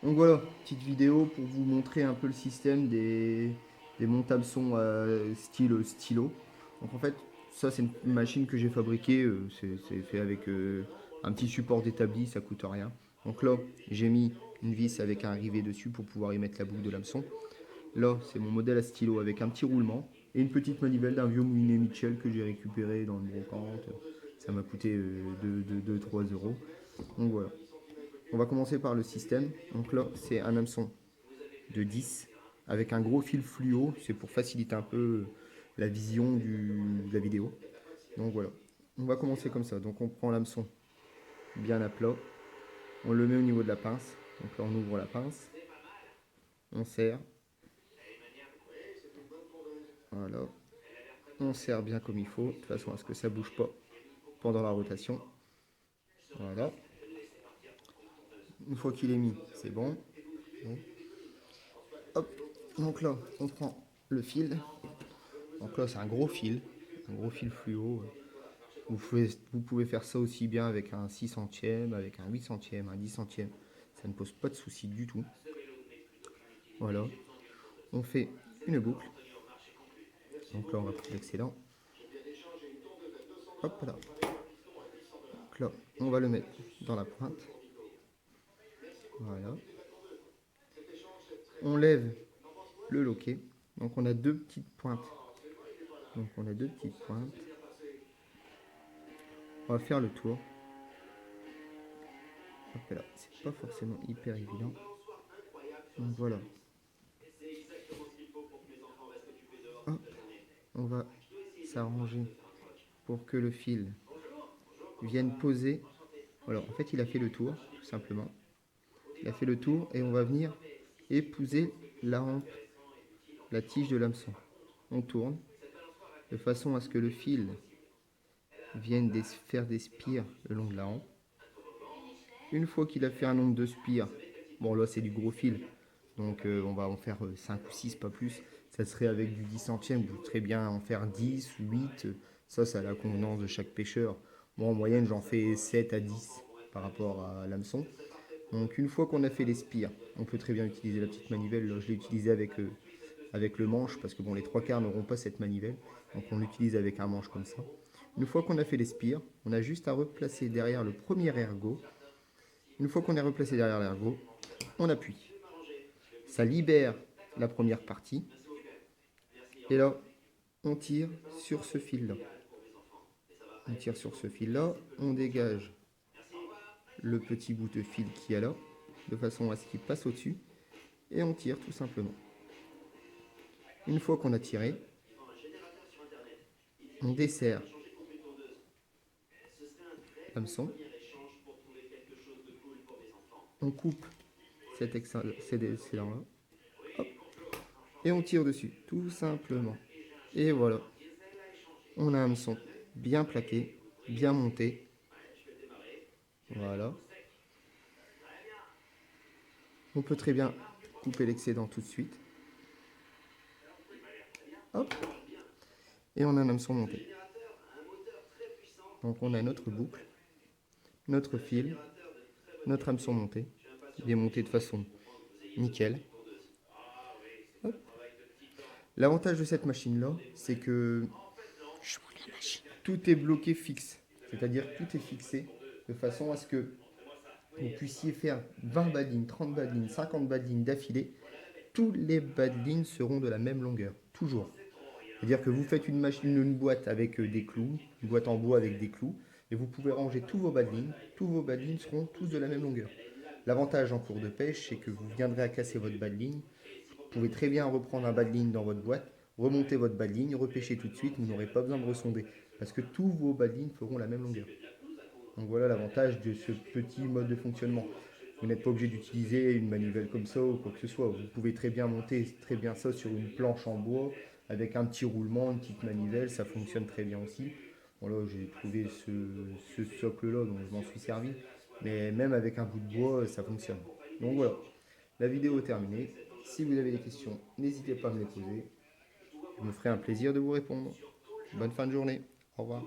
Donc voilà, petite vidéo pour vous montrer un peu le système des monte-hameçons style stylo. Donc en fait, ça c'est une machine que j'ai fabriquée, c'est fait avec un petit support d'établi, ça coûte rien. Donc là, j'ai mis une vis avec un rivet dessus pour pouvoir y mettre la boucle de l'hameçon. Là, c'est mon modèle à stylo avec un petit roulement et une petite manivelle d'un vieux moulinet Mitchell que j'ai récupéré dans le brocante. Ça m'a coûté 2-3 euros. Donc voilà. On va commencer par le système. Donc là, c'est un hameçon de 10 avec un gros fil fluo. C'est pour faciliter un peu la vision de la vidéo. Donc voilà. On va commencer comme ça. Donc on prend l'hameçon bien à plat. On le met au niveau de la pince. Donc là, on ouvre la pince. On serre. Voilà. On serre bien comme il faut, de façon à ce que ça ne bouge pas pendant la rotation. Voilà. Une fois qu'il est mis, c'est bon. Hop. Donc là, on prend le fil. Donc là, c'est un gros fil fluo. Vous pouvez faire ça aussi bien avec un 6 centième, avec un 8 centième, un 10 centième. Ça ne pose pas de souci du tout. Voilà. On fait une boucle. Donc là, on va prendre l'excédent. Hop là. Donc là, on va le mettre dans la pointe. Voilà. On lève le loquet. Donc on a deux petites pointes. On va faire le tour. Hop là. C'est pas forcément hyper évident. Donc voilà. Hop. On va s'arranger pour que le fil vienne poser. Alors en fait il a fait le tour, tout simplement. Il a fait le tour et on va venir épouser la hampe, la tige de l'hameçon. On tourne de façon à ce que le fil vienne faire des spires le long de la hampe. Une fois qu'il a fait un nombre de spires, bon là c'est du gros fil, donc on va en faire 5 ou 6, pas plus. Ça serait avec du 10 centièmes, vous pouvez très bien en faire 10 ou 8. Ça, c'est à la convenance de chaque pêcheur. Moi en moyenne j'en fais 7 à 10 par rapport à l'hameçon. Donc une fois qu'on a fait les spires, on peut très bien utiliser la petite manivelle. Là, je l'ai utilisé avec le manche parce que bon, les trois quarts n'auront pas cette manivelle. Donc on l'utilise avec un manche comme ça. Une fois qu'on a fait les spires, on a juste à replacer derrière le premier ergot. Une fois qu'on est replacé derrière l'ergot, on appuie. Ça libère la première partie. Et là, on tire sur ce fil-là. On tire sur ce fil-là, on dégage le petit bout de fil qui est là, de façon à ce qu'il passe au-dessus. Et on tire tout simplement. Une fois qu'on a tiré, on desserre l'hameçon. On coupe cet excédent-là. Et on tire dessus, tout simplement. Et voilà. On a un hameçon bien plaqué, bien monté. Voilà. On peut très bien couper l'excédent tout de suite. Hop. Et on a un hameçon monté. Donc on a notre boucle, notre fil, notre hameçon monté. Il est monté de façon nickel. Hop. L'avantage de cette machine-là, c'est que tout est bloqué fixe. C'est-à-dire que tout est fixé de façon à ce que vous puissiez faire 20 bas de ligne, 30 bas de ligne, 50 bas de ligne d'affilée. Tous les bas de ligne seront de la même longueur, toujours. C'est-à-dire que vous faites une boîte avec des clous, une boîte en bois avec des clous, et vous pouvez ranger tous vos bas de ligne. Tous vos bas de ligne seront tous de la même longueur. L'avantage en cours de pêche, c'est que vous viendrez à casser votre bas de ligne. Vous pouvez très bien reprendre un bas de ligne dans votre boîte, remonter votre bas de ligne, repêcher tout de suite, vous n'aurez pas besoin de ressonder. Parce que tous vos bas de ligne feront la même longueur. Donc voilà l'avantage de ce petit mode de fonctionnement. Vous n'êtes pas obligé d'utiliser une manivelle comme ça ou quoi que ce soit. Vous pouvez très bien monter très bien ça sur une planche en bois avec un petit roulement, une petite manivelle, ça fonctionne très bien aussi. Bon là j'ai trouvé ce socle là donc je m'en suis servi. Mais même avec un bout de bois ça fonctionne. Donc voilà, la vidéo est terminée. Si vous avez des questions, n'hésitez pas à me les poser. Je me ferai un plaisir de vous répondre. Bonne fin de journée. Au revoir.